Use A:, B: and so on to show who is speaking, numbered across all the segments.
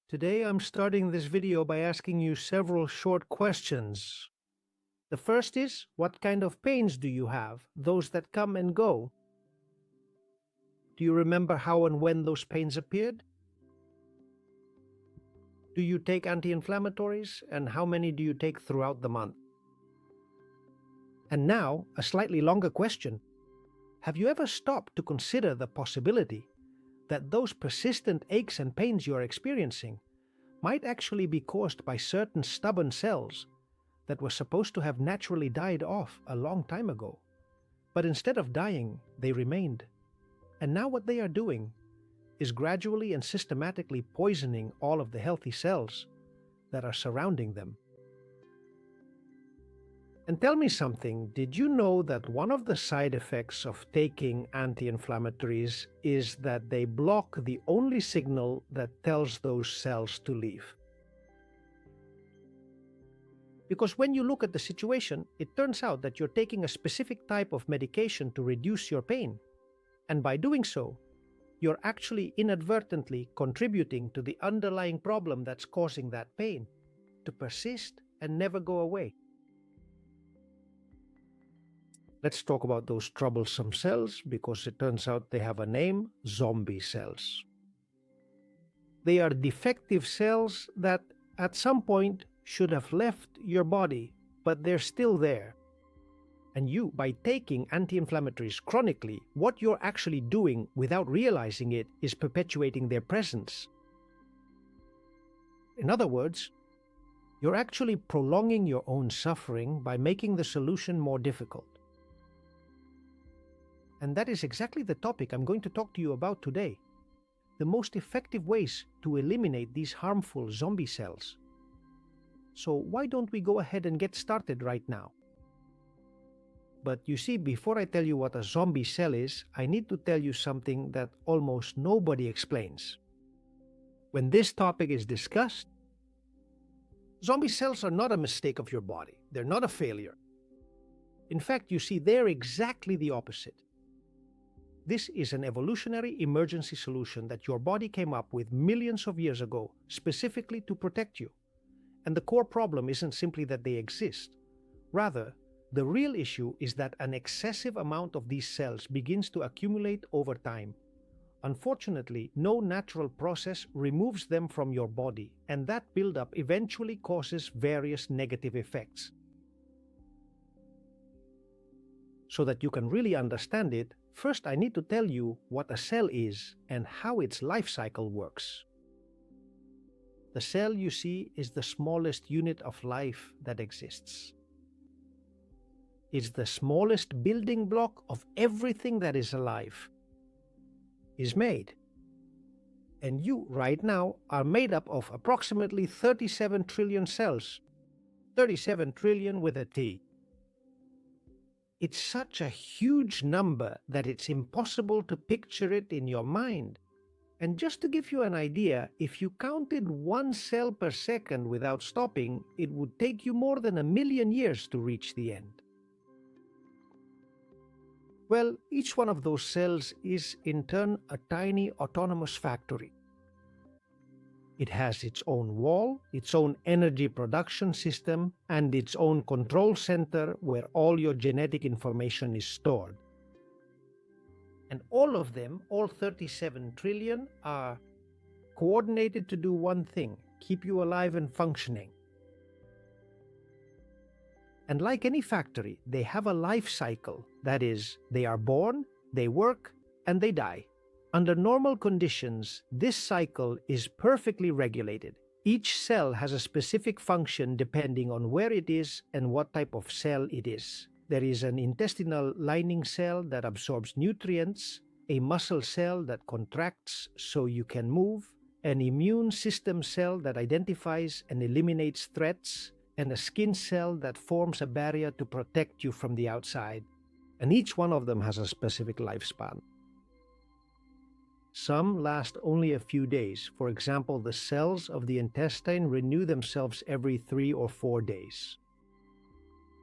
A: Today I'm starting this video by asking you several short questions. The first is, what kind of pains do you have, those that come and go? Do you remember how and when those pains appeared? Do you take anti-inflammatories, and how many do you take throughout the month? And now, a slightly longer question. Have you ever stopped to consider the possibility that those persistent aches and pains you are experiencing might actually be caused by certain stubborn cells that were supposed to have naturally died off a long time ago? But instead of dying, they remained. And now what they are doing is gradually and systematically poisoning all of the healthy cells that are surrounding them. And tell me something, did you know that one of the side effects of taking anti-inflammatories is that they block the only signal that tells those cells to leave? Because when you look at the situation, it turns out that you're taking a specific type of medication to reduce your pain. And by doing so, you're actually inadvertently contributing to the underlying problem that's causing that pain to persist and never go away. Let's talk about those troublesome cells, because it turns out they have a name: zombie cells. They are defective cells that at some point should have left your body, but they're still there. And you, by taking anti-inflammatories chronically, what you're actually doing without realizing it is perpetuating their presence. In other words, you're actually prolonging your own suffering by making the solution more difficult. And that is exactly the topic I'm going to talk to you about today. The most effective ways to eliminate these harmful zombie cells. So why don't we go ahead and get started right now? But you see, before I tell you what a zombie cell is, I need to tell you something that almost nobody explains. When this topic is discussed, zombie cells are not a mistake of your body. They're not a failure. In fact, you see, they're exactly the opposite. This is an evolutionary emergency solution that your body came up with millions of years ago, specifically to protect you. And the core problem isn't simply that they exist. Rather, the real issue is that an excessive amount of these cells begins to accumulate over time. Unfortunately, no natural process removes them from your body, and that buildup eventually causes various negative effects. So that you can really understand it, first I need to tell you what a cell is and how its life cycle works. The cell, you see, is the smallest unit of life that exists. It's the smallest building block of everything that is alive, is made. And you, right now, are made up of approximately 37 trillion cells. 37 trillion with a T. It's such a huge number that it's impossible to picture it in your mind. And just to give you an idea, if you counted 1 cell per second without stopping, it would take you more than 1,000,000 years to reach the end. Well, each one of those cells is in turn a tiny autonomous factory. It has its own wall, its own energy production system, and its own control center where all your genetic information is stored. And all of them, all 37 trillion, are coordinated to do one thing: keep you alive and functioning. And like any factory, they have a life cycle. That is, they are born, they work, and they die. Under normal conditions, this cycle is perfectly regulated. Each cell has a specific function depending on where it is and what type of cell it is. There is an intestinal lining cell that absorbs nutrients, a muscle cell that contracts so you can move, an immune system cell that identifies and eliminates threats, and a skin cell that forms a barrier to protect you from the outside. And each one of them has a specific lifespan. Some last only a few days. For example, the cells of the intestine renew themselves every 3 or 4 days.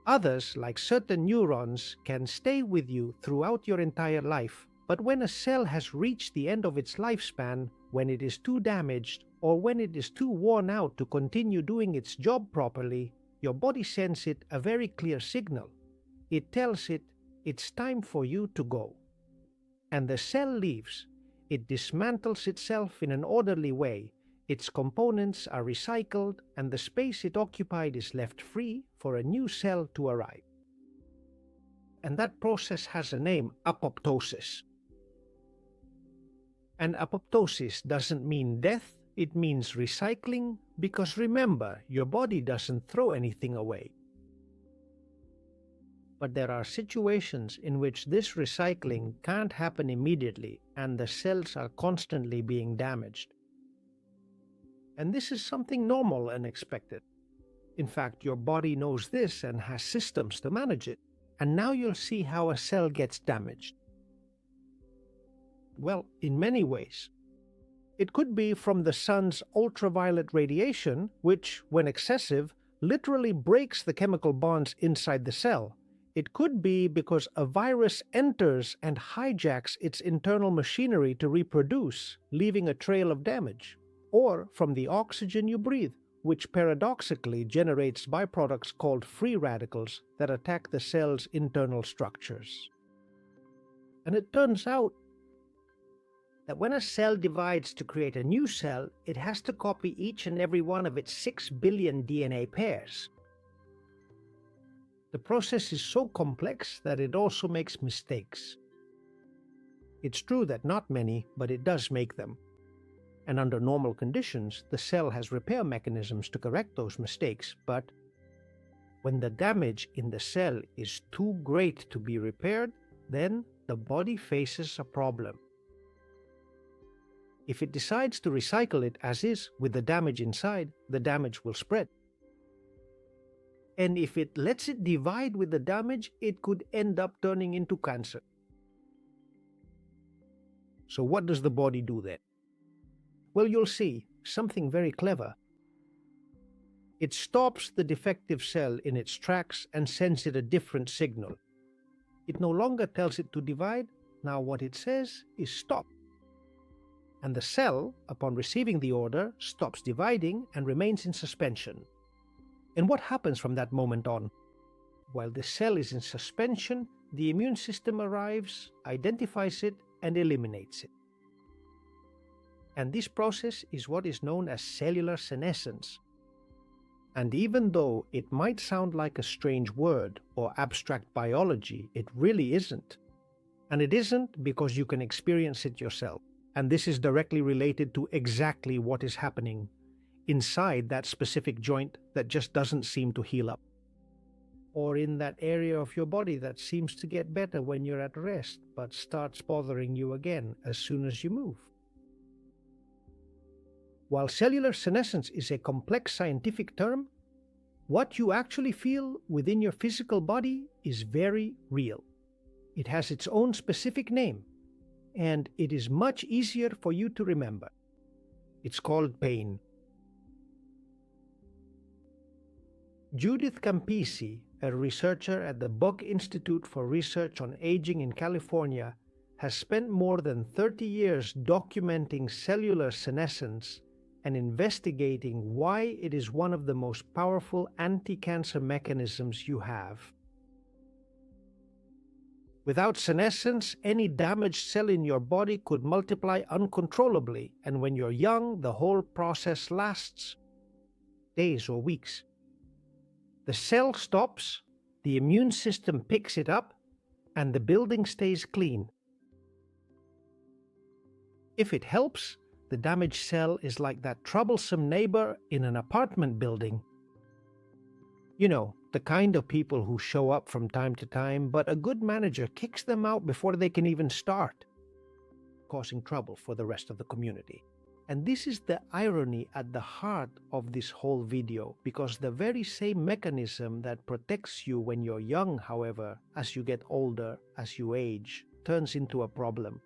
A: Others, like certain neurons, can stay with you throughout your entire life. But when a cell has reached the end of its lifespan, when it is too damaged or when it is too worn out to continue doing its job properly, your body sends it a very clear signal. It tells it it's time for you to go. And the cell leaves. It dismantles itself in an orderly way. Its components are recycled, and the space it occupied is left free for a new cell to arrive. And that process has a name: apoptosis. And apoptosis doesn't mean death, it means recycling, because remember, your body doesn't throw anything away. But there are situations in which this recycling can't happen immediately and the cells are constantly being damaged. And this is something normal and expected. In fact, your body knows this and has systems to manage it. And now you'll see how a cell gets damaged. Well, in many ways. It could be from the sun's ultraviolet radiation, which, when excessive, literally breaks the chemical bonds inside the cell. It could be because a virus enters and hijacks its internal machinery to reproduce, leaving a trail of damage. Or from the oxygen you breathe, which paradoxically generates byproducts called free radicals that attack the cell's internal structures. And it turns out that when a cell divides to create a new cell, it has to copy each and every one of its 6 billion DNA pairs. The process is so complex that it also makes mistakes. It's true that not many, but it does make them. And under normal conditions, the cell has repair mechanisms to correct those mistakes, but when the damage in the cell is too great to be repaired, then the body faces a problem. If it decides to recycle it as is with the damage inside, the damage will spread. And if it lets it divide with the damage, it could end up turning into cancer. So what does the body do then? Well, you'll see something very clever. It stops the defective cell in its tracks and sends it a different signal. It no longer tells it to divide. Now what it says is stop. And the cell, upon receiving the order, stops dividing and remains in suspension. And what happens from that moment on? While the cell is in suspension, the immune system arrives, identifies it, and eliminates it. And this process is what is known as cellular senescence. And even though it might sound like a strange word or abstract biology, it really isn't. And it isn't because you can experience it yourself. And this is directly related to exactly what is happening inside that specific joint that just doesn't seem to heal up. Or in that area of your body that seems to get better when you're at rest, but starts bothering you again as soon as you move. While cellular senescence is a complex scientific term, what you actually feel within your physical body is very real. It has its own specific name, and it is much easier for you to remember. It's called pain. Judith Campisi, a researcher at the Buck Institute for Research on Aging in California, has spent more than 30 years documenting cellular senescence and investigating why it is one of the most powerful anti-cancer mechanisms you have. Without senescence, any damaged cell in your body could multiply uncontrollably, and when you're young, the whole process lasts days or weeks. The cell stops, the immune system picks it up, and the building stays clean. If it helps, the damaged cell is like that troublesome neighbor in an apartment building. You know, the kind of people who show up from time to time, but a good manager kicks them out before they can even start, causing trouble for the rest of the community. And this is the irony at the heart of this whole video, because the very same mechanism that protects you when you're young, however, as you get older, as you age, turns into a problem.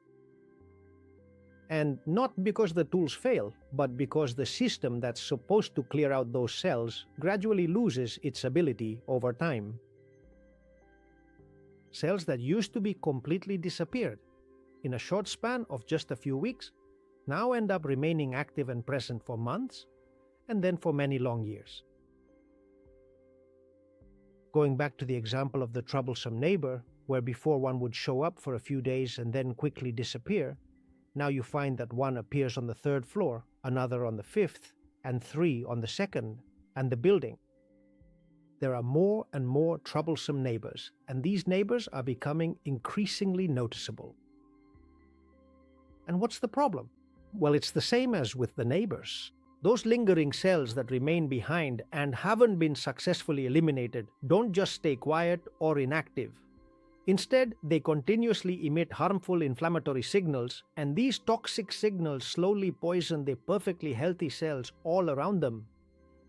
A: And not because the tools fail, but because the system that's supposed to clear out those cells gradually loses its ability over time. Cells that used to be completely disappeared in a short span of just a few weeks now end up remaining active and present for months, and then for many long years. Going back to the example of the troublesome neighbor, where before one would show up for a few days and then quickly disappear, now you find that one appears on the third floor, another on the fifth, and three on the second, and the building. There are more and more troublesome neighbors, and these neighbors are becoming increasingly noticeable. And what's the problem? Well, it's the same as with the neighbors. Those lingering cells that remain behind and haven't been successfully eliminated don't just stay quiet or inactive. Instead, they continuously emit harmful inflammatory signals, and these toxic signals slowly poison the perfectly healthy cells all around them.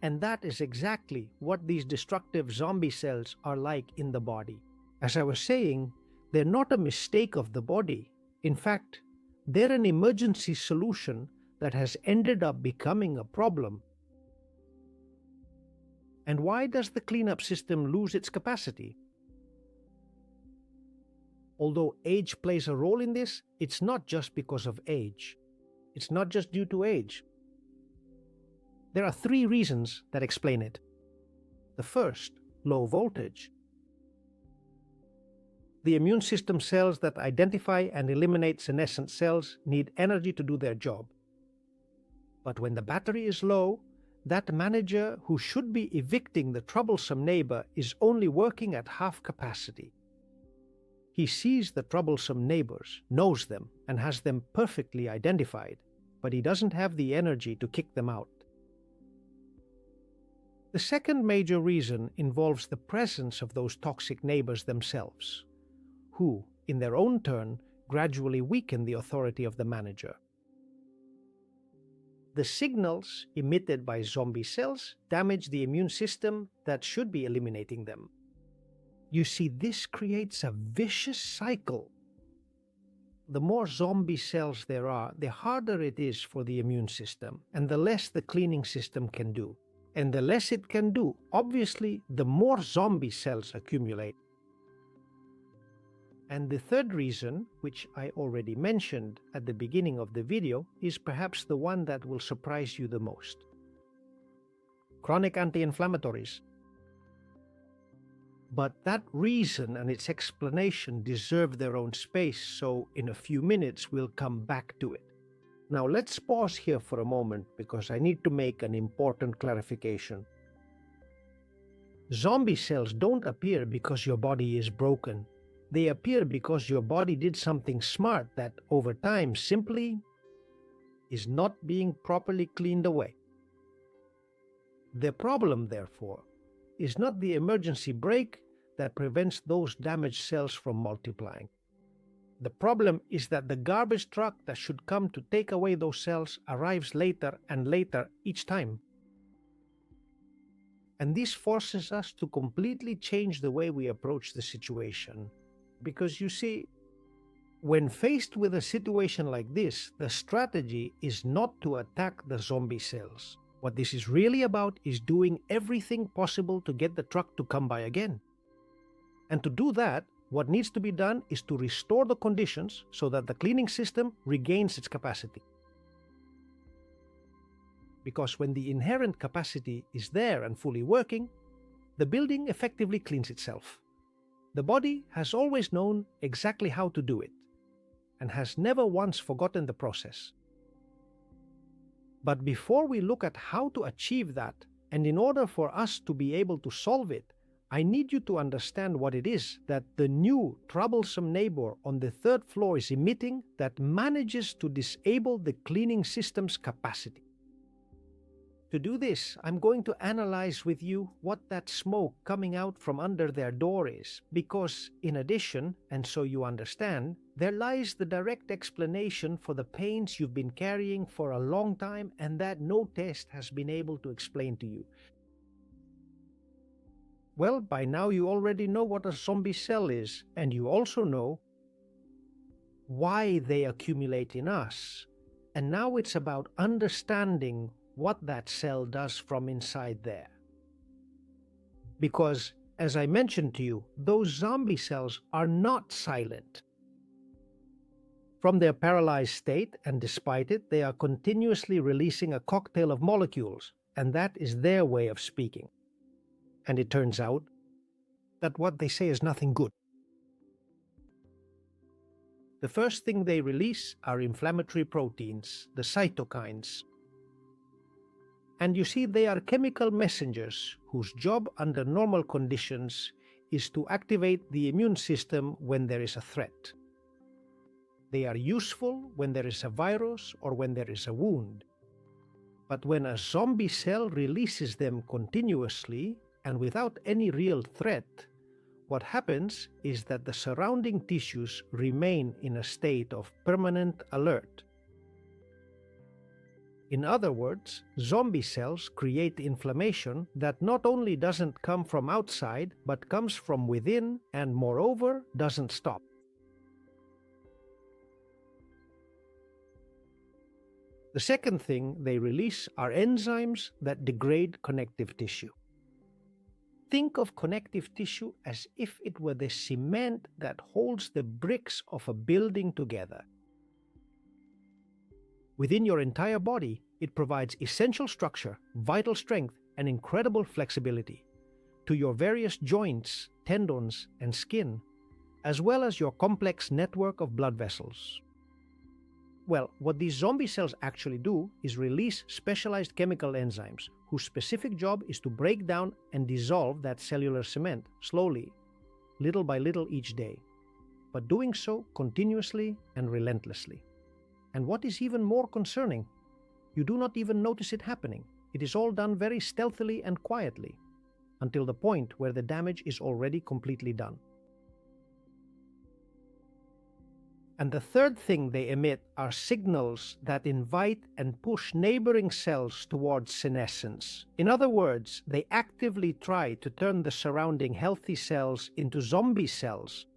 A: And that is exactly what these destructive zombie cells are like in the body. As I was saying, they're not a mistake of the body. In fact, they're an emergency solution that has ended up becoming a problem. And why does the cleanup system lose its capacity? Although age plays a role in this, it's not just because of age. It's not just due to age. There are three reasons that explain it. The first, low voltage. The immune system cells that identify and eliminate senescent cells need energy to do their job. But when the battery is low, that manager who should be evicting the troublesome neighbor is only working at half capacity. He sees the troublesome neighbors, knows them, and has them perfectly identified, but he doesn't have the energy to kick them out. The second major reason involves the presence of those toxic neighbors themselves, who, in their own turn, gradually weaken the authority of the manager. The signals emitted by zombie cells damage the immune system that should be eliminating them. You see, this creates a vicious cycle. The more zombie cells there are, the harder it is for the immune system, and the less the cleaning system can do. And the less it can do, obviously, the more zombie cells accumulate. And the third reason, which I already mentioned at the beginning of the video, is perhaps the one that will surprise you the most. Chronic anti-inflammatories. But that reason and its explanation deserve their own space, so in a few minutes we'll come back to it. Now let's pause here for a moment because I need to make an important clarification. Zombie cells don't appear because your body is broken. They appear because your body did something smart that over time simply is not being properly cleaned away. The problem, therefore, is not the emergency brake that prevents those damaged cells from multiplying. The problem is that the garbage truck that should come to take away those cells arrives later and later each time. And this forces us to completely change the way we approach the situation. Because you see, when faced with a situation like this, the strategy is not to attack the zombie cells. What this is really about is doing everything possible to get the truck to come by again. And to do that, what needs to be done is to restore the conditions so that the cleaning system regains its capacity. Because when the inherent capacity is there and fully working, the building effectively cleans itself. The body has always known exactly how to do it, and has never once forgotten the process. But before we look at how to achieve that, and in order for us to be able to solve it, I need you to understand what it is that the new troublesome neighbor on the third floor is emitting that manages to disable the cleaning system's capacity. To do this, I'm going to analyze with you what that smoke coming out from under their door is, because in addition, and so you understand, there lies the direct explanation for the pains you've been carrying for a long time and that no test has been able to explain to you. Well, by now you already know what a zombie cell is, and you also know why they accumulate in us. And now it's about understanding what that cell does from inside there. Because, as I mentioned to you, those zombie cells are not silent. from their paralyzed state, and despite it, they are continuously releasing a cocktail of molecules, and that is their way of speaking. And it turns out that what they say is nothing good. The first thing they release are inflammatory proteins, the cytokines. And you see, they are chemical messengers whose job under normal conditions is to activate the immune system when there is a threat. They are useful when there is a virus or when there is a wound. But when a zombie cell releases them continuously and without any real threat, what happens is that the surrounding tissues remain in a state of permanent alert. In other words, zombie cells create inflammation that not only doesn't come from outside, but comes from within and moreover doesn't stop. The second thing they release are enzymes that degrade connective tissue. Think of connective tissue as if it were the cement that holds the bricks of a building together. Within your entire body, it provides essential structure, vital strength, and incredible flexibility to your various joints, tendons, and skin, as well as your complex network of blood vessels. Well, what these zombie cells actually do is release specialized chemical enzymes whose specific job is to break down and dissolve that cellular cement slowly, little by little each day, but doing so continuously and relentlessly. And what is even more concerning, you do not even notice it happening. It is all done very stealthily and quietly, until the point where the damage is already completely done. And the third thing they emit are signals that invite and push neighboring cells towards senescence. In other words, they actively try to turn the surrounding healthy cells into zombie cells.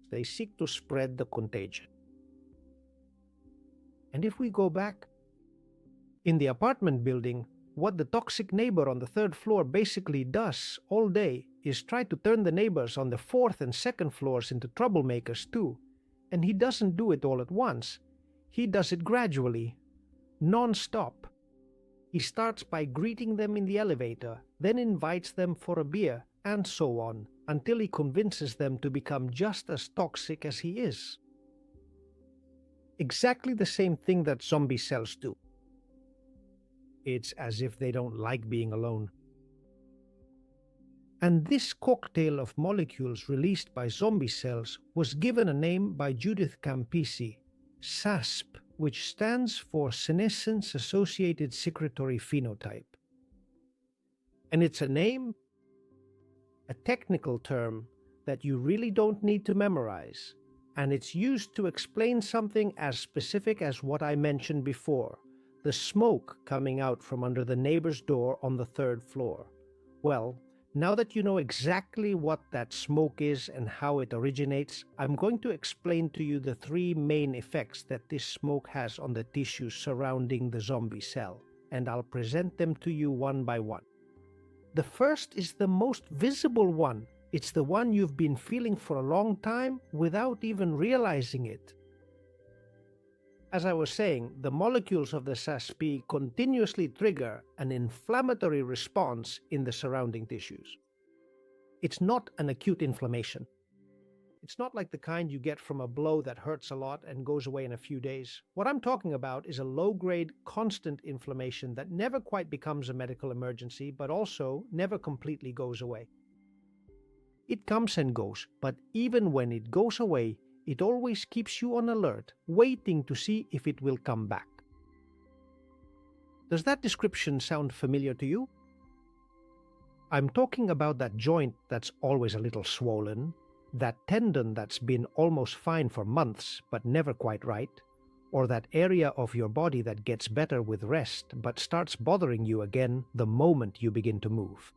A: They seek to spread the contagion. And if we go back, in the apartment building, what the toxic neighbor on the third floor basically does all day is try to turn the neighbors on the fourth and second floors into troublemakers too. And he doesn't do it all at once. He does it gradually, non-stop. He starts by greeting them in the elevator, then invites them for a beer, and so on, until he convinces them to become just as toxic as he is. Exactly the same thing that zombie cells do. It's as if they don't like being alone. And this cocktail of molecules released by zombie cells was given a name by Judith Campisi, SASP, which stands for Senescence-Associated Secretory Phenotype. And it's a name, a technical term that you really don't need to memorize, and it's used to explain something as specific as what I mentioned before, the smoke coming out from under the neighbor's door on the third floor. Well, now that you know exactly what that smoke is and how it originates, I'm going to explain to you the three main effects that this smoke has on the tissues surrounding the zombie cell, and I'll present them to you one by one. The first is the most visible one. It's the one you've been feeling for a long time without even realizing it. As I was saying, the molecules of the SASP continuously trigger an inflammatory response in the surrounding tissues. It's not an acute inflammation. It's not like the kind you get from a blow that hurts a lot and goes away in a few days. What I'm talking about is a low-grade, constant inflammation that never quite becomes a medical emergency, but also never completely goes away. It comes and goes, but even when it goes away, it always keeps you on alert, waiting to see if it will come back. Does that description sound familiar to you? I'm talking about that joint that's always a little swollen, that tendon that's been almost fine for months but never quite right, or that area of your body that gets better with rest but starts bothering you again the moment you begin to move.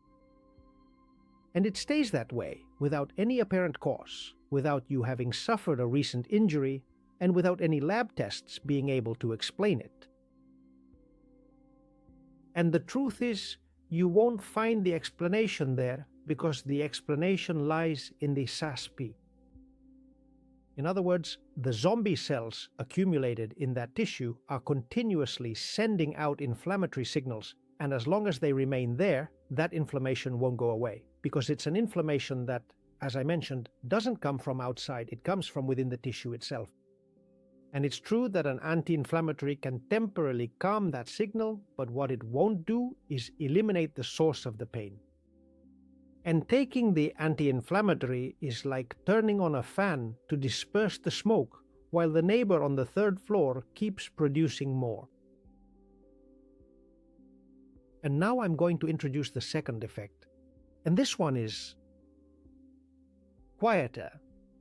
A: And it stays that way without any apparent cause, without you having suffered a recent injury, and without any lab tests being able to explain it. And the truth is, you won't find the explanation there because the explanation lies in the SASP. In other words, the zombie cells accumulated in that tissue are continuously sending out inflammatory signals, and as long as they remain there, that inflammation won't go away, because it's an inflammation that, as I mentioned, doesn't come from outside, it comes from within the tissue itself. And it's true that an anti-inflammatory can temporarily calm that signal, but what it won't do is eliminate the source of the pain. And taking the anti-inflammatory is like turning on a fan to disperse the smoke, while the neighbor on the third floor keeps producing more. And now I'm going to introduce the second effect. And this one is quieter,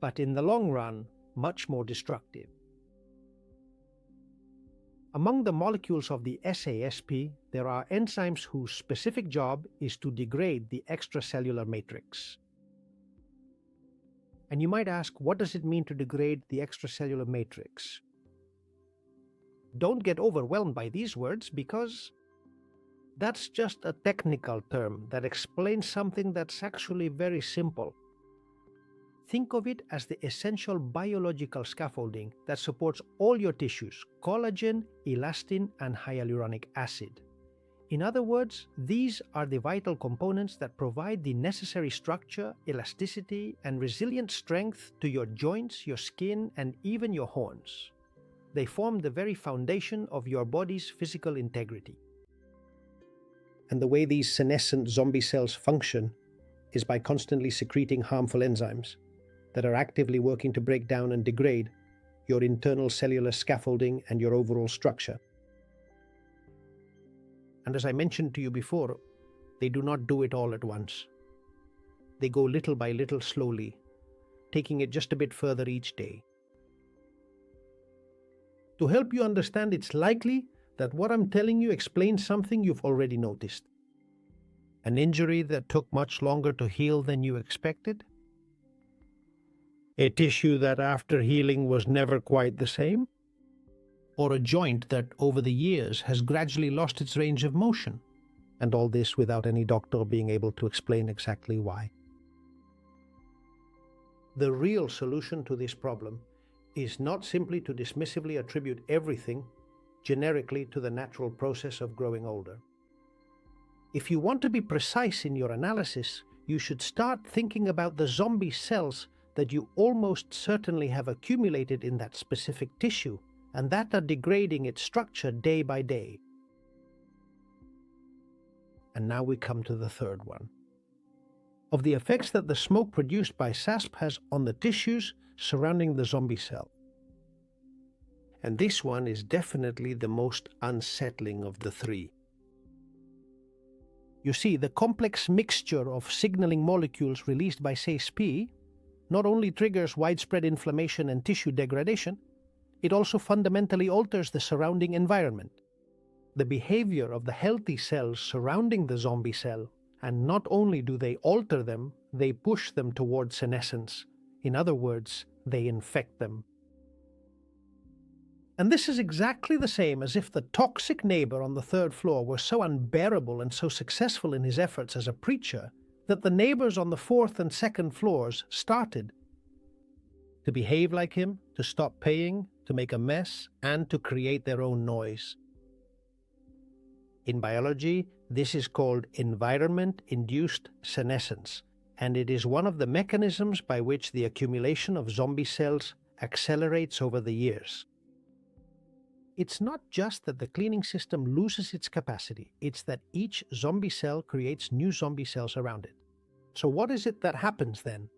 A: but in the long run, much more destructive. Among the molecules of the SASP, there are enzymes whose specific job is to degrade the extracellular matrix. And you might ask, what does it mean to degrade the extracellular matrix? Don't get overwhelmed by these words, because that's just a technical term that explains something that's actually very simple. Think of it as the essential biological scaffolding that supports all your tissues: collagen, elastin, and hyaluronic acid. In other words, these are the vital components that provide the necessary structure, elasticity, and resilient strength to your joints, your skin, and even your horns. They form the very foundation of your body's physical integrity. And the way these senescent zombie cells function is by constantly secreting harmful enzymes that are actively working to break down and degrade your internal cellular scaffolding and your overall structure. And as I mentioned to you before, they do not do it all at once. They go little by little, slowly, taking it just a bit further each day. To help you understand, it's likely that what I'm telling you explains something you've already noticed. An injury that took much longer to heal than you expected? A tissue that after healing was never quite the same? Or a joint that over the years has gradually lost its range of motion? And all this without any doctor being able to explain exactly why. The real solution to this problem is not simply to dismissively attribute everything generically to the natural process of growing older. If you want to be precise in your analysis, you should start thinking about the zombie cells that you almost certainly have accumulated in that specific tissue, and that are degrading its structure day by day. And now we come to the third one. Of the effects that the smoke produced by SASP has on the tissues surrounding the zombie cell. And this one is definitely the most unsettling of the three. You see, the complex mixture of signaling molecules released by SASP not only triggers widespread inflammation and tissue degradation, it also fundamentally alters the surrounding environment, the behavior of the healthy cells surrounding the zombie cell, and not only do they alter them, they push them towards senescence. In other words, they infect them. And this is exactly the same as if the toxic neighbor on the third floor were so unbearable and so successful in his efforts as a preacher that the neighbors on the fourth and second floors started to behave like him, to stop paying, to make a mess, and to create their own noise. In biology, this is called environment-induced senescence, and it is one of the mechanisms by which the accumulation of zombie cells accelerates over the years. It's not just that the cleaning system loses its capacity, it's that each zombie cell creates new zombie cells around it. So what is it that happens then?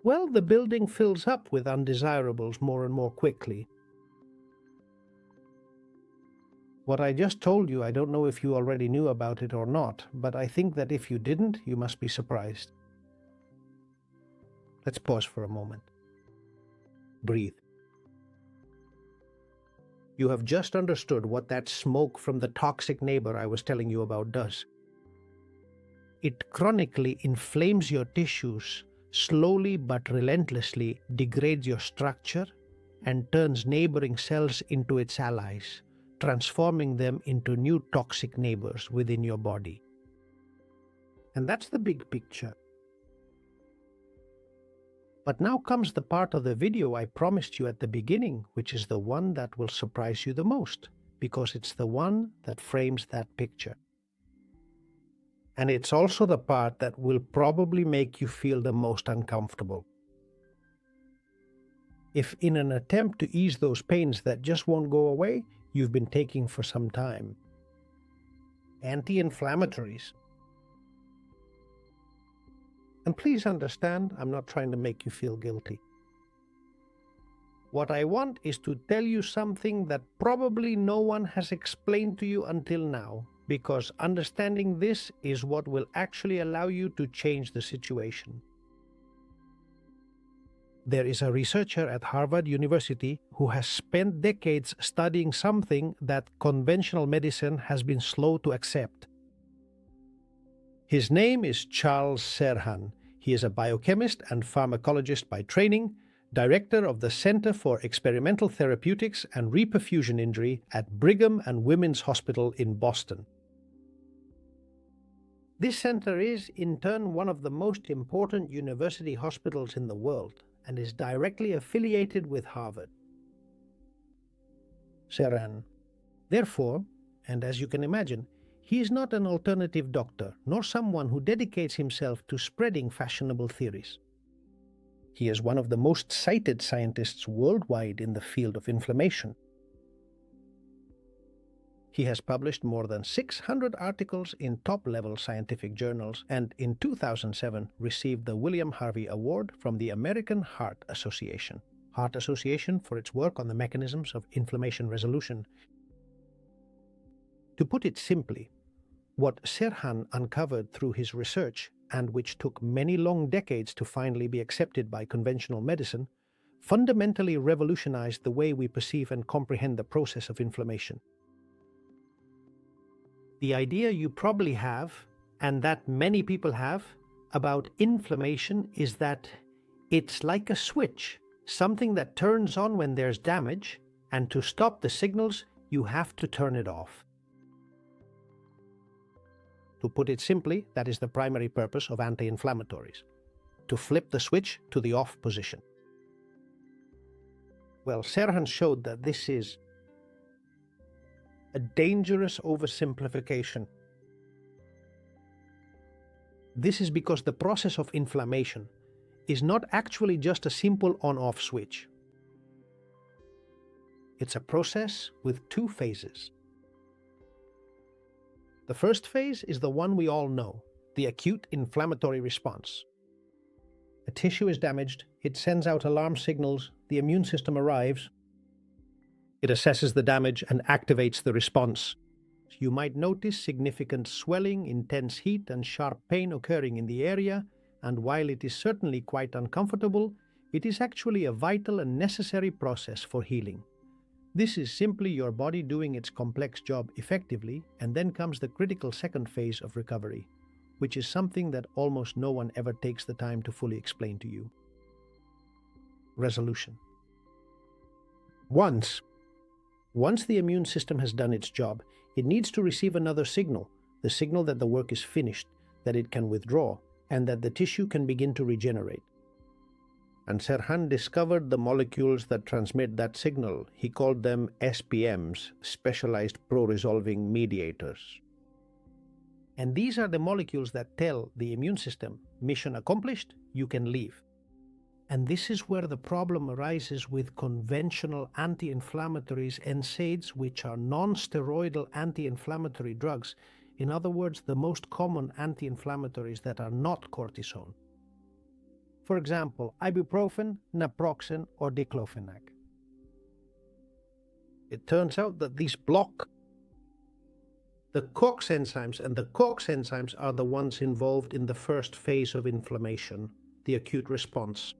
A: Well, the building fills up with undesirables more and more quickly. What I just told you, I don't know if you already knew about it or not, but I think that if you didn't, you must be surprised. Let's pause for a moment. Breathe. You have just understood what that smoke from the toxic neighbor I was telling you about does. It chronically inflames your tissues, slowly but relentlessly degrades your structure, and turns neighboring cells into its allies, transforming them into new toxic neighbors within your body. And that's the big picture. But now comes the part of the video I promised you at the beginning, which is the one that will surprise you the most, because it's the one that frames that picture. And it's also the part that will probably make you feel the most uncomfortable. If in an attempt to ease those pains that just won't go away, you've been taking for some time. Anti-inflammatories. And please understand, I'm not trying to make you feel guilty. What I want is to tell you something that probably no one has explained to you until now, because understanding this is what will actually allow you to change the situation. There is a researcher at Harvard University who has spent decades studying something that conventional medicine has been slow to accept. His name is Charles Serhan. He is a biochemist and pharmacologist by training, director of the Center for Experimental Therapeutics and Reperfusion Injury at Brigham and Women's Hospital in Boston. This center is, in turn, one of the most important university hospitals in the world and is directly affiliated with Harvard. Serhan. Therefore, and as you can imagine, he is not an alternative doctor, nor someone who dedicates himself to spreading fashionable theories. He is one of the most cited scientists worldwide in the field of inflammation. He has published more than 600 articles in top-level scientific journals and in 2007 received the William Harvey Award from the American Heart Association. Heart Association for its work on the mechanisms of inflammation resolution. To put it simply, what Serhan uncovered through his research, and which took many long decades to finally be accepted by conventional medicine, fundamentally revolutionized the way we perceive and comprehend the process of inflammation. The idea you probably have, and that many people have, about inflammation is that it's like a switch, something that turns on when there's damage, and to stop the signals, you have to turn it off. To put it simply, that is the primary purpose of anti-inflammatories, to flip the switch to the off position. Well, Serhan showed that this is a dangerous oversimplification. This is because the process of inflammation is not actually just a simple on-off switch. It's a process with two phases. The first phase is the one we all know, the acute inflammatory response. A tissue is damaged, it sends out alarm signals, the immune system arrives, it assesses the damage and activates the response. You might notice significant swelling, intense heat, and sharp pain occurring in the area, and while it is certainly quite uncomfortable, it is actually a vital and necessary process for healing. This is simply your body doing its complex job effectively, and then comes the critical second phase of recovery, which is something that almost no one ever takes the time to fully explain to you. Resolution. Once the immune system has done its job, it needs to receive another signal, the signal that the work is finished, that it can withdraw, and that the tissue can begin to regenerate. And Serhan discovered the molecules that transmit that signal. He called them SPMs, specialized pro-resolving mediators. And these are the molecules that tell the immune system, mission accomplished, you can leave. And this is where the problem arises with conventional anti-inflammatories, NSAIDs, which are non-steroidal anti-inflammatory drugs. In other words, the most common anti-inflammatories that are not cortisone. For example, ibuprofen, naproxen, or diclofenac. It turns out that these block the COX enzymes, and the COX enzymes are the ones involved in the first phase of inflammation, the acute response.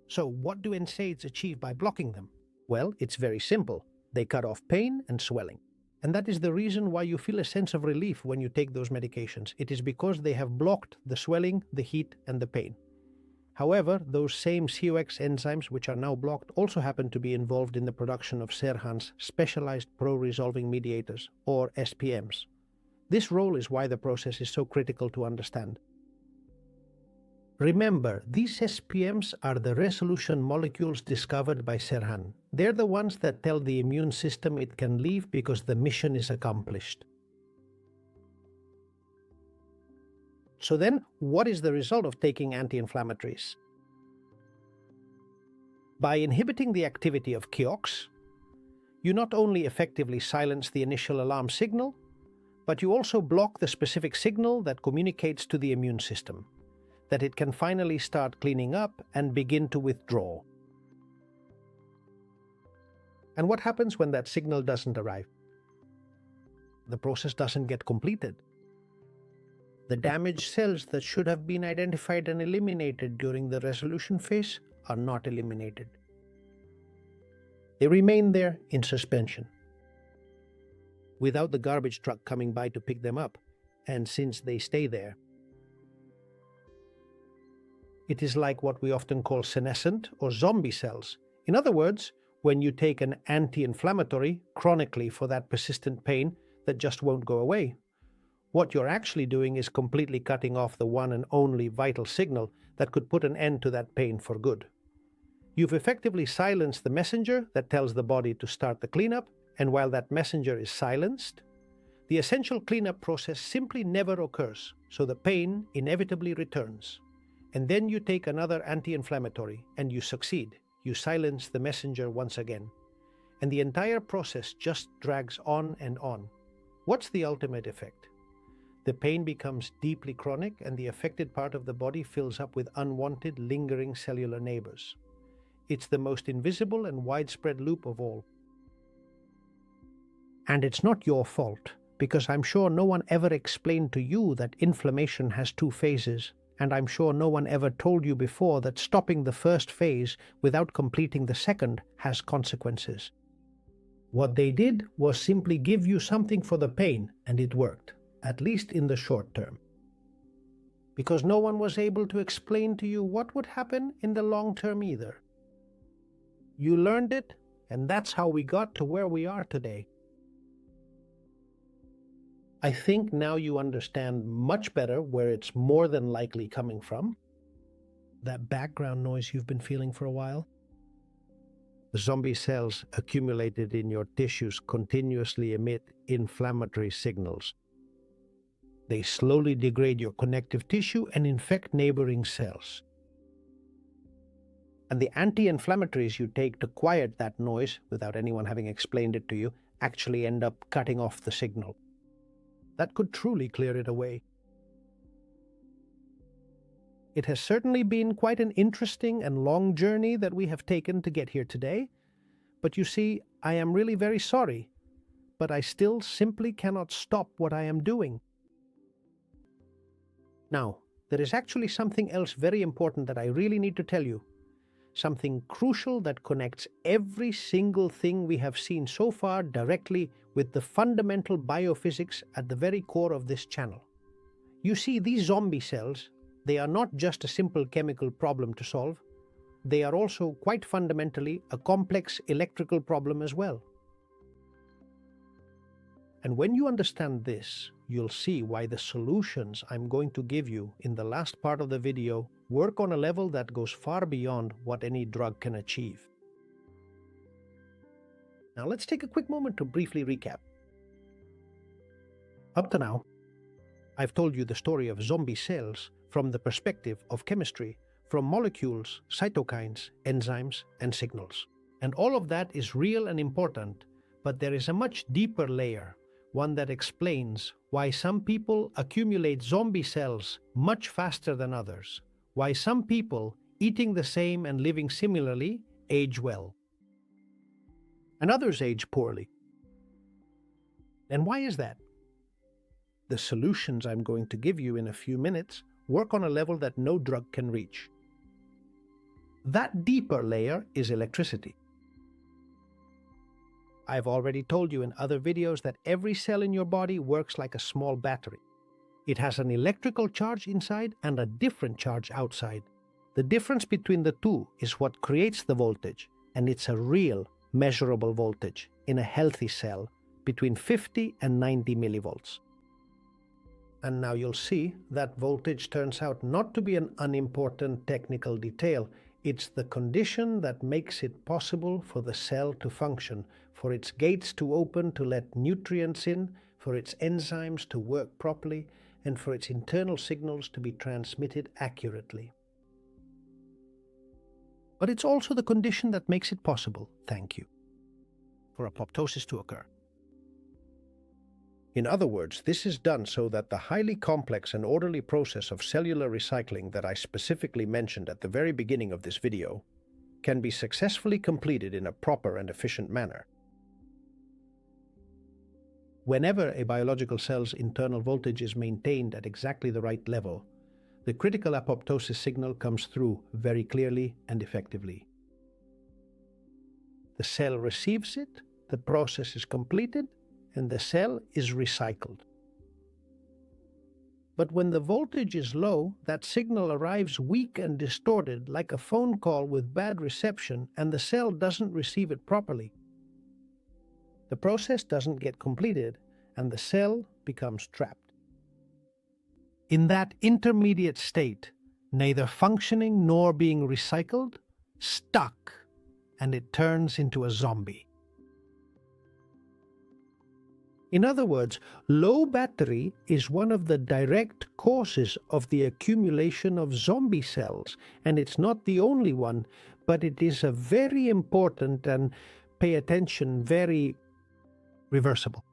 A: So what do NSAIDs achieve by blocking them? Well, it's very simple. They cut off pain and swelling. And that is the reason why you feel a sense of relief when you take those medications. It is because they have blocked the swelling, the heat, and the pain. However, those same COX enzymes which are now blocked also happen to be involved in the production of Serhan's specialized pro-resolving mediators, or SPMs. This role is why the process is so critical to understand. Remember, these SPMs are the resolution molecules discovered by Serhan. They're the ones that tell the immune system it can leave because the mission is accomplished. So then, what is the result of taking anti-inflammatories? By inhibiting the activity of KIOX, you not only effectively silence the initial alarm signal, but you also block the specific signal that communicates to the immune system that it can finally start cleaning up and begin to withdraw. And what happens when that signal doesn't arrive? The process doesn't get completed. The damaged cells that should have been identified and eliminated during the resolution phase are not eliminated. They remain there in suspension, without the garbage truck coming by to pick them up, and since they stay there, it is like what we often call senescent or zombie cells. In other words, when you take an anti-inflammatory chronically for that persistent pain that just won't go away, what you're actually doing is completely cutting off the one and only vital signal that could put an end to that pain for good. You've effectively silenced the messenger that tells the body to start the cleanup, and while that messenger is silenced, the essential cleanup process simply never occurs, so the pain inevitably returns. And then you take another anti-inflammatory and you succeed. You silence the messenger once again. And the entire process just drags on and on. What's the ultimate effect? The pain becomes deeply chronic and the affected part of the body fills up with unwanted, lingering cellular neighbors. It's the most invisible and widespread loop of all. And it's not your fault, because I'm sure no one ever explained to you that inflammation has two phases, and I'm sure no one ever told you before that stopping the first phase without completing the second has consequences. What they did was simply give you something for the pain, and it worked, at least in the short term. Because no one was able to explain to you what would happen in the long term either. You learned it, and that's how we got to where we are today. I think now you understand much better where it's more than likely coming from. That background noise you've been feeling for a while. The zombie cells accumulated in your tissues continuously emit inflammatory signals. They slowly degrade your connective tissue and infect neighboring cells. And the anti-inflammatories you take to quiet that noise, without anyone having explained it to you, actually end up cutting off the signal. That could truly clear it away. It has certainly been quite an interesting and long journey that we have taken to get here today. But you see, I am really very sorry, but I still simply cannot stop what I am doing. Now, there is actually something else very important that I really need to tell you. Something crucial that connects every single thing we have seen so far directly with the fundamental biophysics at the very core of this channel. You see, these zombie cells, they are not just a simple chemical problem to solve. They are also quite fundamentally a complex electrical problem as well. And when you understand this, you'll see why the solutions I'm going to give you in the last part of the video work on a level that goes far beyond what any drug can achieve. Now let's take a quick moment to briefly recap. Up to now, I've told you the story of zombie cells from the perspective of chemistry, from molecules, cytokines, enzymes, and signals. And all of that is real and important, but there is a much deeper layer, one that explains why some people accumulate zombie cells much faster than others, why some people, eating the same and living similarly, age well, and others age poorly. And why is that? The solutions I'm going to give you in a few minutes work on a level that no drug can reach. That deeper layer is electricity. I've already told you in other videos that every cell in your body works like a small battery. It has an electrical charge inside and a different charge outside. The difference between the two is what creates the voltage, and it's a real, measurable voltage in a healthy cell between 50 and 90 millivolts. And now you'll see that voltage turns out not to be an unimportant technical detail. It's the condition that makes it possible for the cell to function, for its gates to open to let nutrients in, for its enzymes to work properly, and for its internal signals to be transmitted accurately. But it's also the condition that makes it possible, thank you, for apoptosis to occur. In other words, this is done so that the highly complex and orderly process of cellular recycling that I specifically mentioned at the very beginning of this video can be successfully completed in a proper and efficient manner. Whenever a biological cell's internal voltage is maintained at exactly the right level, the critical apoptosis signal comes through very clearly and effectively. The cell receives it, the process is completed, and the cell is recycled. But when the voltage is low, that signal arrives weak and distorted like a phone call with bad reception, and the cell doesn't receive it properly. The process doesn't get completed, and the cell becomes trapped. In that intermediate state, neither functioning nor being recycled, stuck, and it turns into a zombie. In other words, low battery is one of the direct causes of the accumulation of zombie cells, and it's not the only one, but it is a very important and, pay attention, very reversible.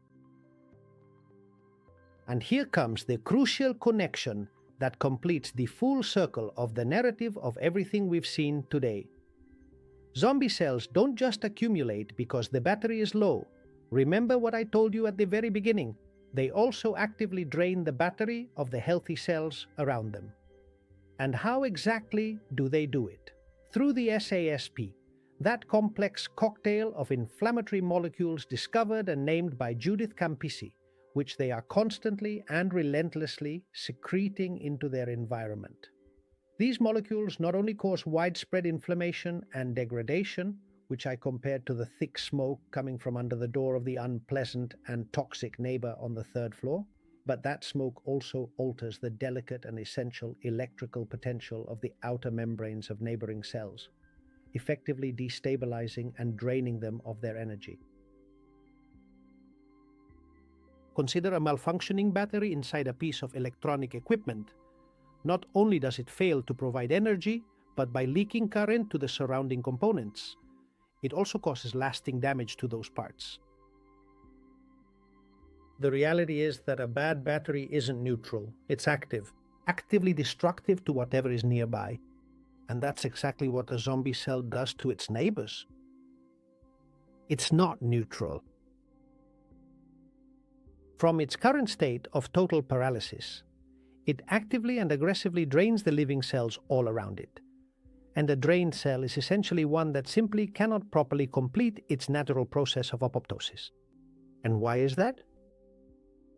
A: And here comes the crucial connection that completes the full circle of the narrative of everything we've seen today. Zombie cells don't just accumulate because the battery is low. Remember what I told you at the very beginning. They also actively drain the battery of the healthy cells around them. And how exactly do they do it? Through the SASP, that complex cocktail of inflammatory molecules discovered and named by Judith Campisi, which they are constantly and relentlessly secreting into their environment. These molecules not only cause widespread inflammation and degradation, which I compared to the thick smoke coming from under the door of the unpleasant and toxic neighbor on the third floor, but that smoke also alters the delicate and essential electrical potential of the outer membranes of neighboring cells, effectively destabilizing and draining them of their energy. Consider a malfunctioning battery inside a piece of electronic equipment. Not only does it fail to provide energy, but by leaking current to the surrounding components, it also causes lasting damage to those parts. The reality is that a bad battery isn't neutral, it's active, actively destructive to whatever is nearby. And that's exactly what a zombie cell does to its neighbors. It's not neutral. From its current state of total paralysis, it actively and aggressively drains the living cells all around it. And a drained cell is essentially one that simply cannot properly complete its natural process of apoptosis. And why is that?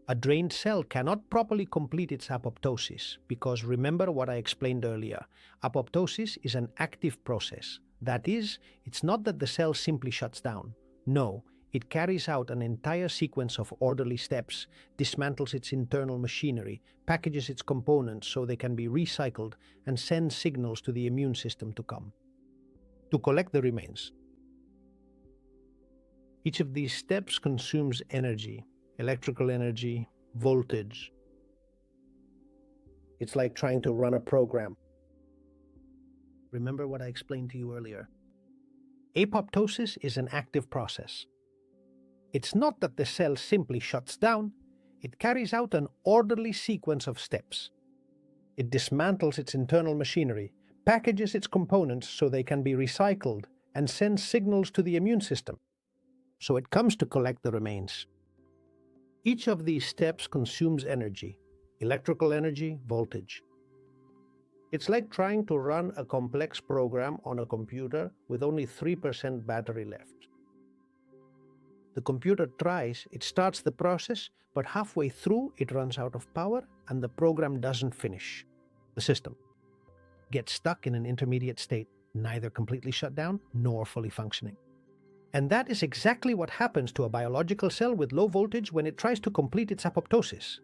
A: A drained cell cannot properly complete its apoptosis because remember what I explained earlier. Apoptosis is an active process. That is, it's not that the cell simply shuts down. No, it carries out an entire sequence of orderly steps, dismantles its internal machinery, packages its components so they can be recycled, and sends signals to the immune system to come, to collect the remains. Each of these steps consumes energy, electrical energy, voltage. It's like trying to run a program. Remember what I explained to you earlier. Apoptosis is an active process. It's not that the cell simply shuts down, it carries out an orderly sequence of steps. It dismantles its internal machinery, packages its components so they can be recycled, and sends signals to the immune system. So it comes to collect the remains. Each of these steps consumes energy, electrical energy, voltage. It's like trying to run a complex program on a computer with only 3% battery left. The computer tries, it starts the process, but halfway through it runs out of power and the program doesn't finish. The system gets stuck in an intermediate state, neither completely shut down nor fully functioning. And that is exactly what happens to a biological cell with low voltage when it tries to complete its apoptosis.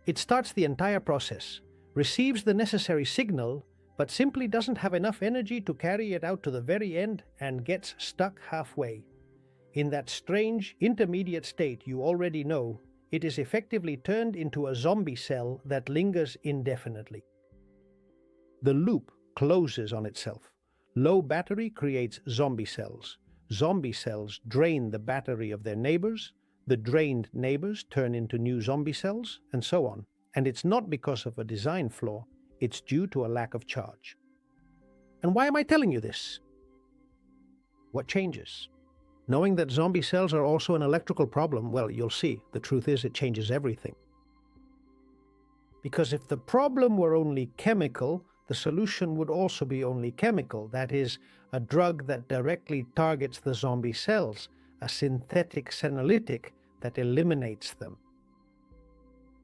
A: It starts the entire process, receives the necessary signal, but simply doesn't have enough energy to carry it out to the very end and gets stuck halfway. In that strange intermediate state you already know, it is effectively turned into a zombie cell that lingers indefinitely. The loop closes on itself. Low battery creates zombie cells. Zombie cells drain the battery of their neighbors. The drained neighbors turn into new zombie cells, and so on. And it's not because of a design flaw, it's due to a lack of charge. And why am I telling you this? What changes? Knowing that zombie cells are also an electrical problem, well, you'll see, the truth is it changes everything. Because if the problem were only chemical, the solution would also be only chemical, that is, a drug that directly targets the zombie cells, a synthetic senolytic that eliminates them.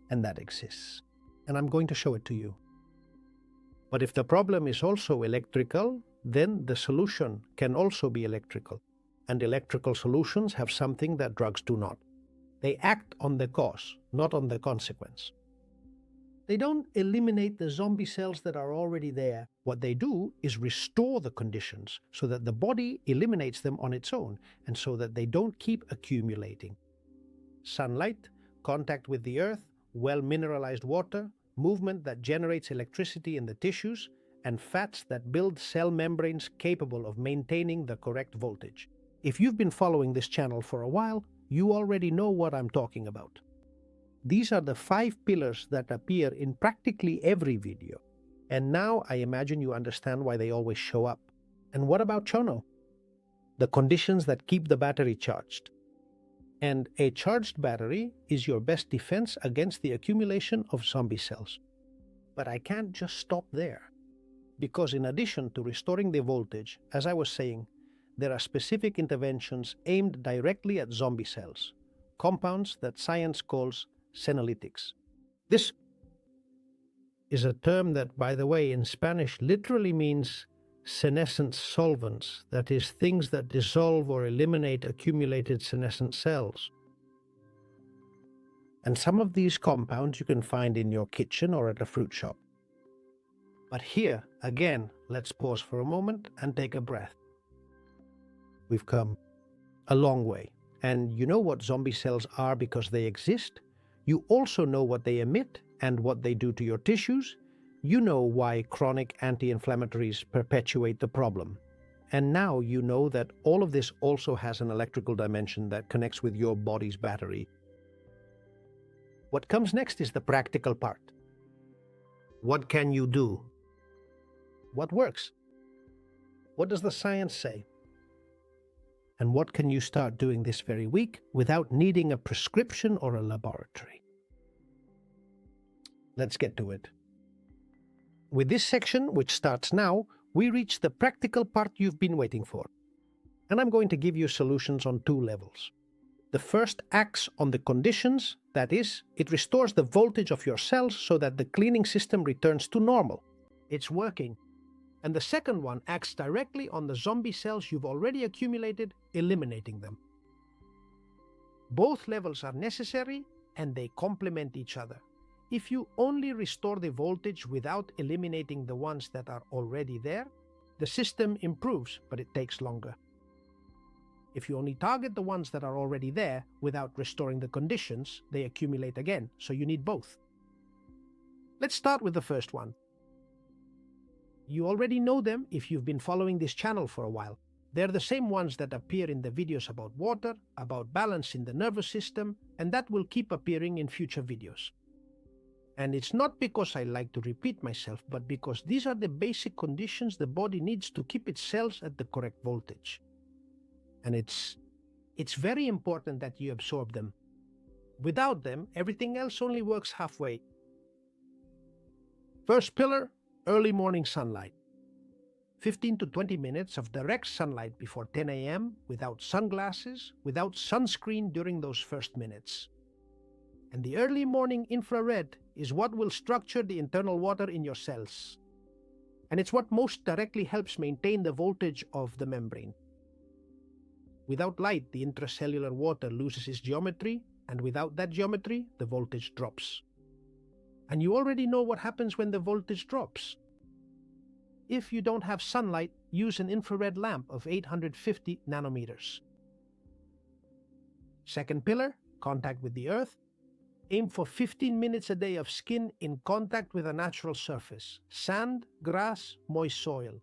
A: And that exists. And I'm going to show it to you. But if the problem is also electrical, then the solution can also be electrical. And electrical solutions have something that drugs do not. They act on the cause, not on the consequence. They don't eliminate the zombie cells that are already there. What they do is restore the conditions so that the body eliminates them on its own and so that they don't keep accumulating. Sunlight, contact with the earth, well-mineralized water, movement that generates electricity in the tissues, and fats that build cell membranes capable of maintaining the correct voltage. If you've been following this channel for a while, you already know what I'm talking about. These are the 5 pillars that appear in practically every video. And now I imagine you understand why they always show up. And what about Chono? The conditions that keep the battery charged. And a charged battery is your best defense against the accumulation of zombie cells. But I can't just stop there. Because in addition to restoring the voltage, as I was saying, there are specific interventions aimed directly at zombie cells, compounds that science calls Senolytics. This is a term that, by the way, in Spanish literally means senescent solvents, that is, things that dissolve or eliminate accumulated senescent cells. And some of these compounds you can find in your kitchen or at a fruit shop. But here, again, let's pause for a moment and take a breath. We've come a long way. And you know what zombie cells are because they exist. You also know what they emit and what they do to your tissues. You know why chronic anti-inflammatories perpetuate the problem. And now you know that all of this also has an electrical dimension that connects with your body's battery. What comes next is the practical part. What can you do? What works? What does the science say? And what can you start doing this very week without needing a prescription or a laboratory? Let's get to it. With this section, which starts now, we reach the practical part you've been waiting for. And I'm going to give you solutions on 2 levels. The first acts on the conditions, that is, it restores the voltage of your cells so that the cleaning system returns to normal. It's working. And the second one acts directly on the zombie cells you've already accumulated, eliminating them. Both levels are necessary and they complement each other. If you only restore the voltage without eliminating the ones that are already there, the system improves, but it takes longer. If you only target the ones that are already there without restoring the conditions, they accumulate again, so you need both. Let's start with the first one. You already know them if you've been following this channel for a while. They're the same ones that appear in the videos about water, about balance in the nervous system, and that will keep appearing in future videos. And it's not because I like to repeat myself, but because these are the basic conditions the body needs to keep its cells at the correct voltage. And it's very important that you absorb them. Without them, everything else only works halfway. First pillar, early morning sunlight. 15 to 20 minutes of direct sunlight before 10 a.m. without sunglasses, without sunscreen during those first minutes. And the early morning infrared is what will structure the internal water in your cells. And it's what most directly helps maintain the voltage of the membrane. Without light, the intracellular water loses its geometry, and without that geometry, the voltage drops. And you already know what happens when the voltage drops. If you don't have sunlight, use an infrared lamp of 850 nanometers. Second pillar, contact with the earth. Aim for 15 minutes a day of skin in contact with a natural surface, sand, grass, moist soil.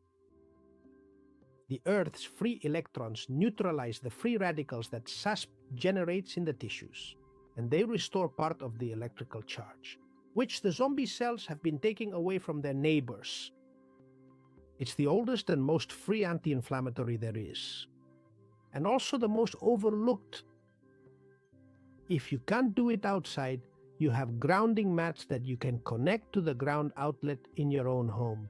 A: The Earth's free electrons neutralize the free radicals that SASP generates in the tissues, and they restore part of the electrical charge, which the zombie cells have been taking away from their neighbors. It's the oldest and most free anti-inflammatory there is, and also the most overlooked. If you can't do it outside, you have grounding mats that you can connect to the ground outlet in your own home.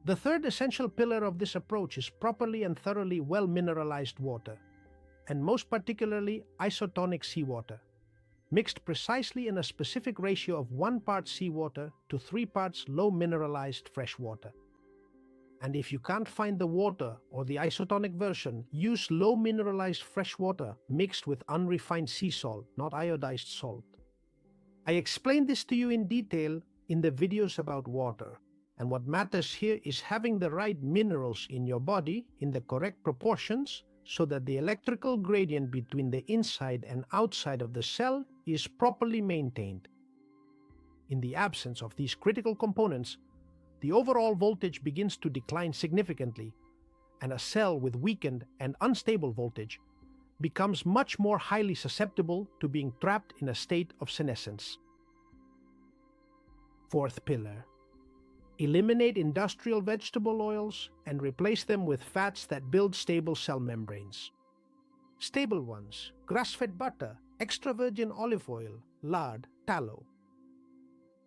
A: The third essential pillar of this approach is properly and thoroughly well mineralized water, and most particularly isotonic seawater, mixed precisely in a specific ratio of 1 part seawater to 3 parts low mineralized fresh water. And if you can't find the water or the isotonic version, use low mineralized fresh water mixed with unrefined sea salt, not iodized salt. I explained this to you in detail in the videos about water. And what matters here is having the right minerals in your body in the correct proportions so that the electrical gradient between the inside and outside of the cell is properly maintained. In the absence of these critical components, the overall voltage begins to decline significantly, and a cell with weakened and unstable voltage becomes much more highly susceptible to being trapped in a state of senescence. Fourth pillar. Eliminate industrial vegetable oils and replace them with fats that build stable cell membranes. Stable ones: grass-fed butter, extra virgin olive oil, lard, tallow.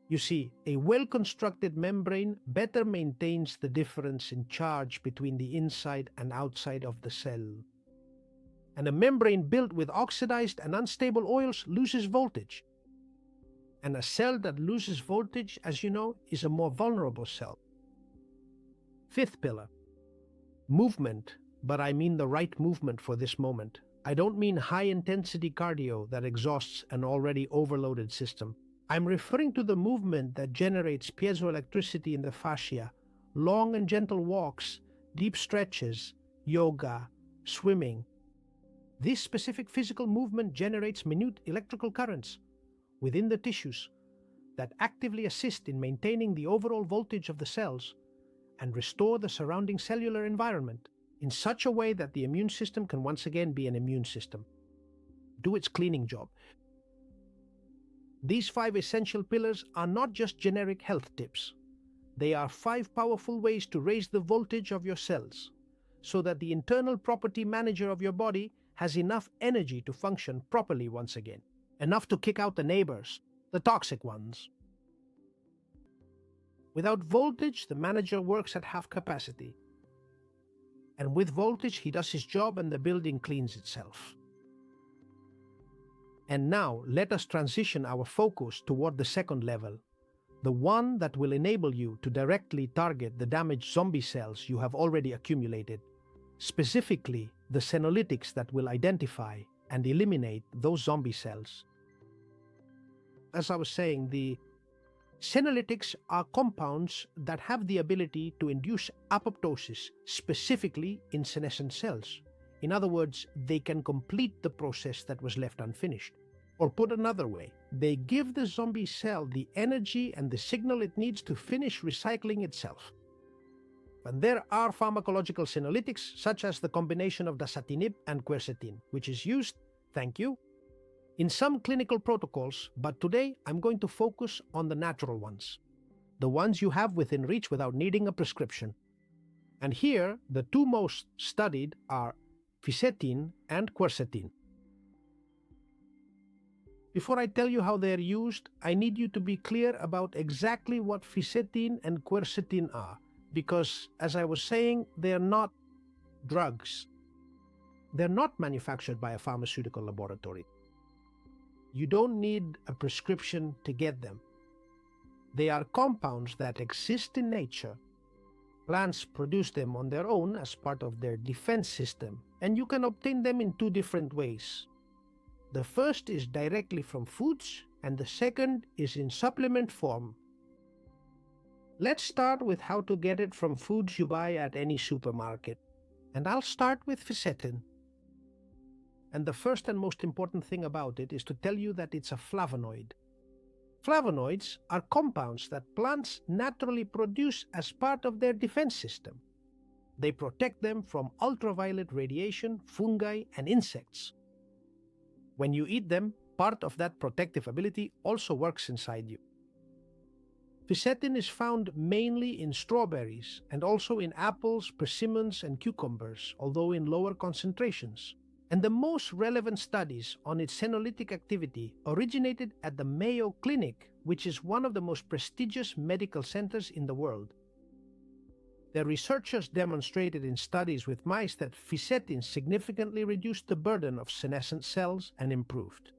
A: You see, a well-constructed membrane better maintains the difference in charge between the inside and outside of the cell. And a membrane built with oxidized and unstable oils loses voltage. And a cell that loses voltage, as you know, is a more vulnerable cell. Fifth pillar. Movement, but I mean the right movement for this moment. I don't mean high-intensity cardio that exhausts an already overloaded system. I'm referring to the movement that generates piezoelectricity in the fascia, long and gentle walks, deep stretches, yoga, swimming. This specific physical movement generates minute electrical currents within the tissues that actively assist in maintaining the overall voltage of the cells and restore the surrounding cellular environment in such a way that the immune system can once again be an immune system, do its cleaning job. These 5 essential pillars are not just generic health tips. They are 5 powerful ways to raise the voltage of your cells so that the internal property manager of your body has enough energy to function properly once again. Enough to kick out the neighbors, the toxic ones. Without voltage, the manager works at half capacity. And with voltage, he does his job and the building cleans itself. And now, let us transition our focus toward the second level, the one that will enable you to directly target the damaged zombie cells you have already accumulated, specifically the Senolytics that will identify and eliminate those zombie cells. As I was saying, the Senolytics are compounds that have the ability to induce apoptosis, specifically in senescent cells. In other words, they can complete the process that was left unfinished. Or put another way, they give the zombie cell the energy and the signal it needs to finish recycling itself. And there are pharmacological senolytics, such as the combination of dasatinib and quercetin, which is used, thank you, in some clinical protocols, but today I'm going to focus on the natural ones, the ones you have within reach without needing a prescription. And here, the 2 most studied are Fisetin and Quercetin. Before I tell you how they're used, I need you to be clear about exactly what Fisetin and Quercetin are, because, as I was saying, they're not drugs. They're not manufactured by a pharmaceutical laboratory. You don't need a prescription to get them. They are compounds that exist in nature. Plants produce them on their own as part of their defense system, and you can obtain them in 2 different ways. The first is directly from foods, and the second is in supplement form. Let's start with how to get it from foods you buy at any supermarket. And I'll start with Fisetin. And the first and most important thing about it is to tell you that it's a flavonoid. Flavonoids are compounds that plants naturally produce as part of their defense system. They protect them from ultraviolet radiation, fungi, and insects. When you eat them, part of that protective ability also works inside you. Fisetin is found mainly in strawberries and also in apples, persimmons, and cucumbers, although in lower concentrations. And the most relevant studies on its senolytic activity originated at the Mayo Clinic, which is one of the most prestigious medical centers in the world. Their researchers demonstrated in studies with mice that Fisetin significantly reduced the burden of senescent cells and improved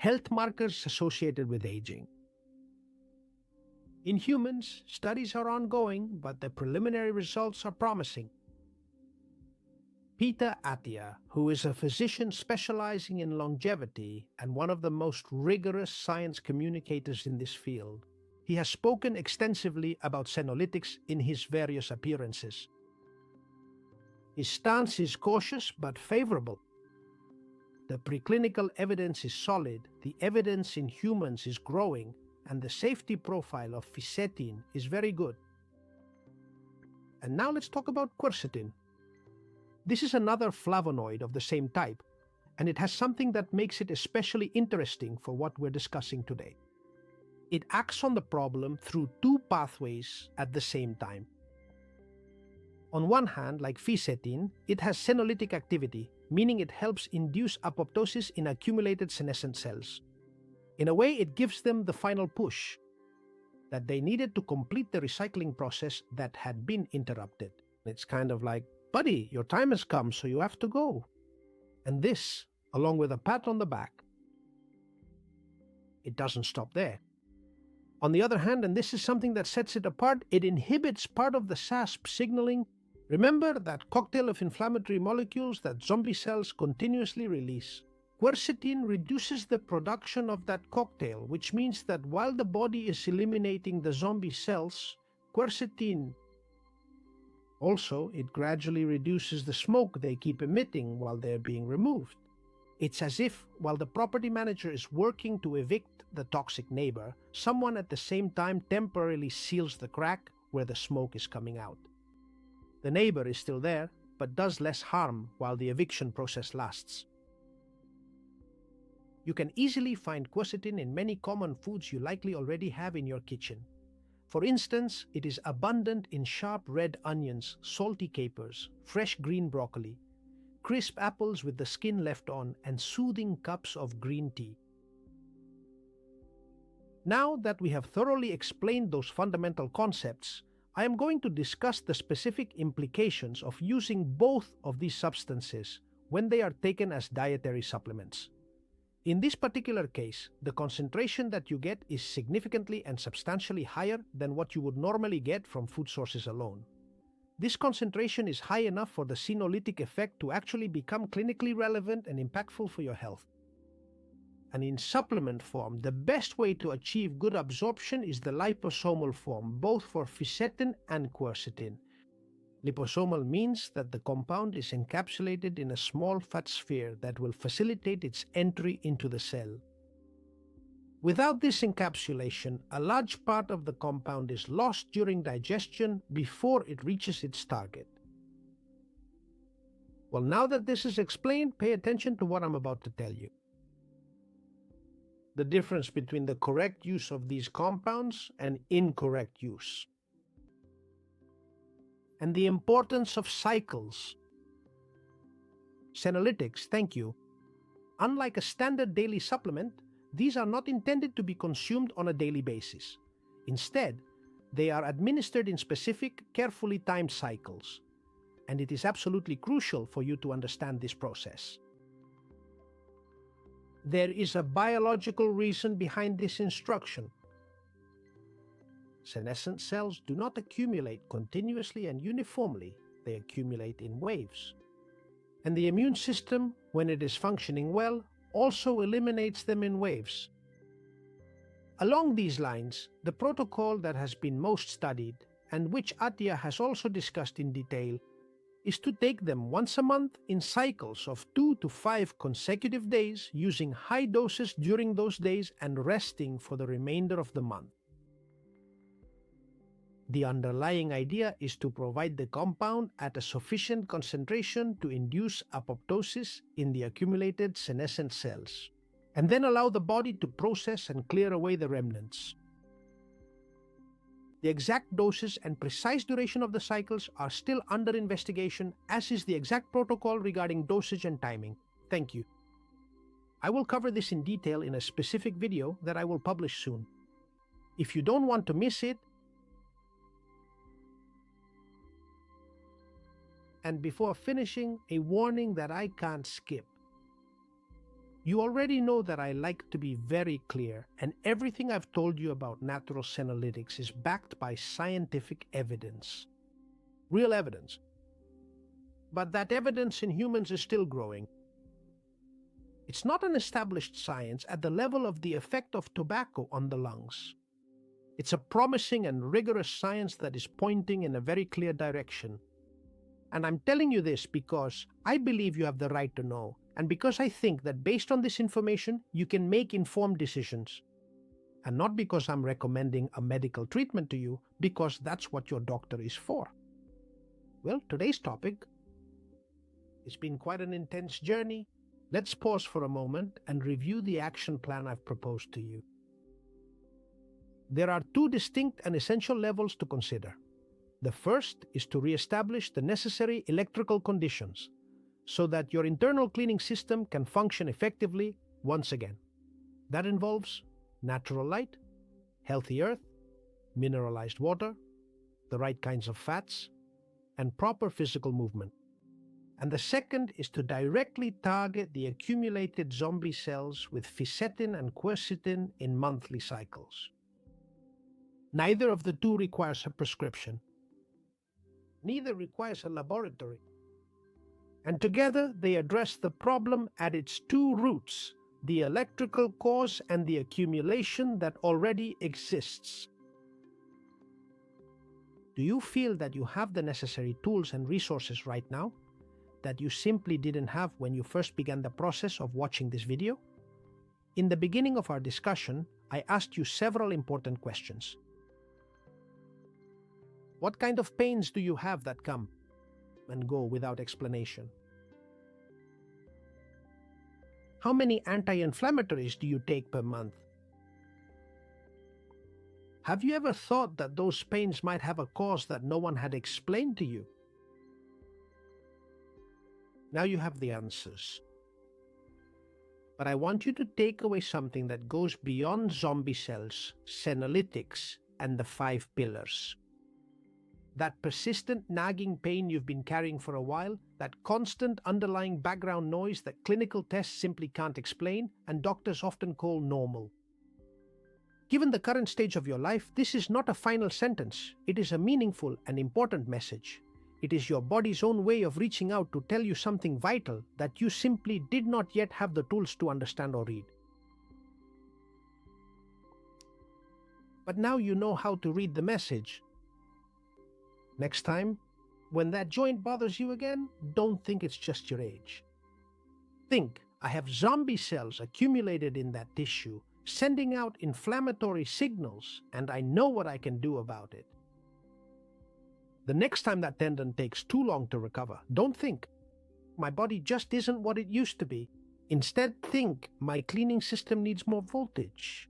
A: health markers associated with aging. In humans, studies are ongoing, but the preliminary results are promising. Peter Attia, who is a physician specializing in longevity and one of the most rigorous science communicators in this field, he has spoken extensively about Senolytics in his various appearances. His stance is cautious but favorable. The preclinical evidence is solid, the evidence in humans is growing, and the safety profile of Fisetin is very good. And now let's talk about quercetin. This is another flavonoid of the same type, and it has something that makes it especially interesting for what we're discussing today. It acts on the problem through two pathways at the same time. On one hand, like Fisetin, it has senolytic activity, meaning it helps induce apoptosis in accumulated senescent cells. In a way, it gives them the final push that they needed to complete the recycling process that had been interrupted. It's kind of like, buddy, your time has come, so you have to go. And this, along with a pat on the back. It doesn't stop there. On the other hand, and this is something that sets it apart, it inhibits part of the SASP signaling. Remember that cocktail of inflammatory molecules that zombie cells continuously release. Quercetin reduces the production of that cocktail, which means that while the body is eliminating the zombie cells, quercetin also, it gradually reduces the smoke they keep emitting while they're being removed. It's as if, while the property manager is working to evict the toxic neighbor, someone at the same time temporarily seals the crack where the smoke is coming out. The neighbor is still there, but does less harm while the eviction process lasts. You can easily find quercetin in many common foods you likely already have in your kitchen. For instance, it is abundant in sharp red onions, salty capers, fresh green broccoli, crisp apples with the skin left on, and soothing cups of green tea. Now that we have thoroughly explained those fundamental concepts, I am going to discuss the specific implications of using both of these substances when they are taken as dietary supplements. In this particular case, the concentration that you get is significantly and substantially higher than what you would normally get from food sources alone. This concentration is high enough for the senolytic effect to actually become clinically relevant and impactful for your health. And in supplement form, the best way to achieve good absorption is the liposomal form, both for Fisetin and Quercetin. Liposomal means that the compound is encapsulated in a small fat sphere that will facilitate its entry into the cell. Without this encapsulation, a large part of the compound is lost during digestion before it reaches its target. Well, now that this is explained, pay attention to what I'm about to tell you. The difference between the correct use of these compounds and incorrect use. And the importance of cycles. Senolytics, thank you. Unlike a standard daily supplement, these are not intended to be consumed on a daily basis. Instead, they are administered in specific, carefully timed cycles, and it is absolutely crucial for you to understand this process. There is a biological reason behind this instruction. Senescent cells do not accumulate continuously and uniformly, they accumulate in waves. And the immune system, when it is functioning well, also eliminates them in waves. Along these lines, the protocol that has been most studied, and which Atya has also discussed in detail, is to take them once a month in cycles of 2 to 5 consecutive days, using high doses during those days and resting for the remainder of the month. The underlying idea is to provide the compound at a sufficient concentration to induce apoptosis in the accumulated senescent cells, and then allow the body to process and clear away the remnants. The exact doses and precise duration of the cycles are still under investigation, as is the exact protocol regarding dosage and timing. Thank you. I will cover this in detail in a specific video that I will publish soon. If you don't want to miss it, and before finishing, a warning that I can't skip. You already know that I like to be very clear, and everything I've told you about natural senolytics is backed by scientific evidence. Real evidence. But that evidence in humans is still growing. It's not an established science at the level of the effect of tobacco on the lungs. It's a promising and rigorous science that is pointing in a very clear direction. And I'm telling you this because I believe you have the right to know, and because I think that based on this information, you can make informed decisions. And not because I'm recommending a medical treatment to you, because that's what your doctor is for. Well, today's topic, it's been quite an intense journey. Let's pause for a moment and review the action plan I've proposed to you. There are 2 distinct and essential levels to consider. The first is to re-establish the necessary electrical conditions so that your internal cleaning system can function effectively once again. That involves natural light, healthy earth, mineralized water, the right kinds of fats, and proper physical movement. And the second is to directly target the accumulated zombie cells with Fisetin and Quercetin in monthly cycles. Neither of the 2 requires a prescription. Neither requires a laboratory. And together they address the problem at its 2 roots, the electrical cause and the accumulation that already exists. Do you feel that you have the necessary tools and resources right now that you simply didn't have when you first began the process of watching this video? In the beginning of our discussion, I asked you several important questions. What kind of pains do you have that come and go without explanation? How many anti-inflammatories do you take per month? Have you ever thought that those pains might have a cause that no one had explained to you? Now you have the answers. But I want you to take away something that goes beyond zombie cells, Senolytics, and the 5 pillars. That persistent nagging pain you've been carrying for a while, that constant underlying background noise that clinical tests simply can't explain and doctors often call normal. Given the current stage of your life, this is not a final sentence. It is a meaningful and important message. It is your body's own way of reaching out to tell you something vital that you simply did not yet have the tools to understand or read. But now you know how to read the message. Next time, when that joint bothers you again, don't think it's just your age. Think, I have zombie cells accumulated in that tissue, sending out inflammatory signals, and I know what I can do about it. The next time that tendon takes too long to recover, don't think, my body just isn't what it used to be. Instead, think, my cleaning system needs more voltage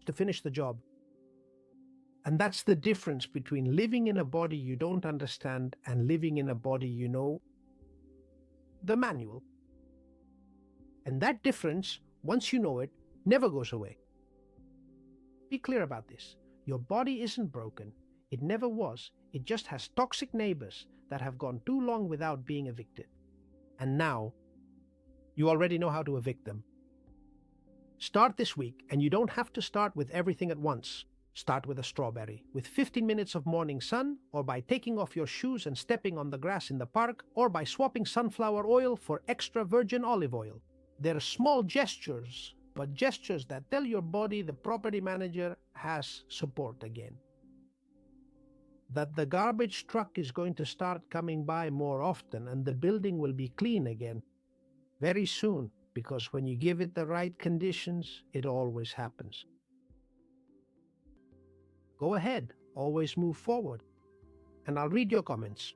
A: to finish the job. And that's the difference between living in a body you don't understand and living in a body you know, the manual. And that difference, once you know it, never goes away. Be clear about this. Your body isn't broken. It never was. It just has toxic neighbors that have gone too long without being evicted. And now, you already know how to evict them. Start this week, and you don't have to start with everything at once. Start with a strawberry, with 15 minutes of morning sun, or by taking off your shoes and stepping on the grass in the park, or by swapping sunflower oil for extra virgin olive oil. They're small gestures, but gestures that tell your body the property manager has support again. That the garbage truck is going to start coming by more often and the building will be clean again very soon, because when you give it the right conditions, it always happens. Go ahead, always move forward, and I'll read your comments.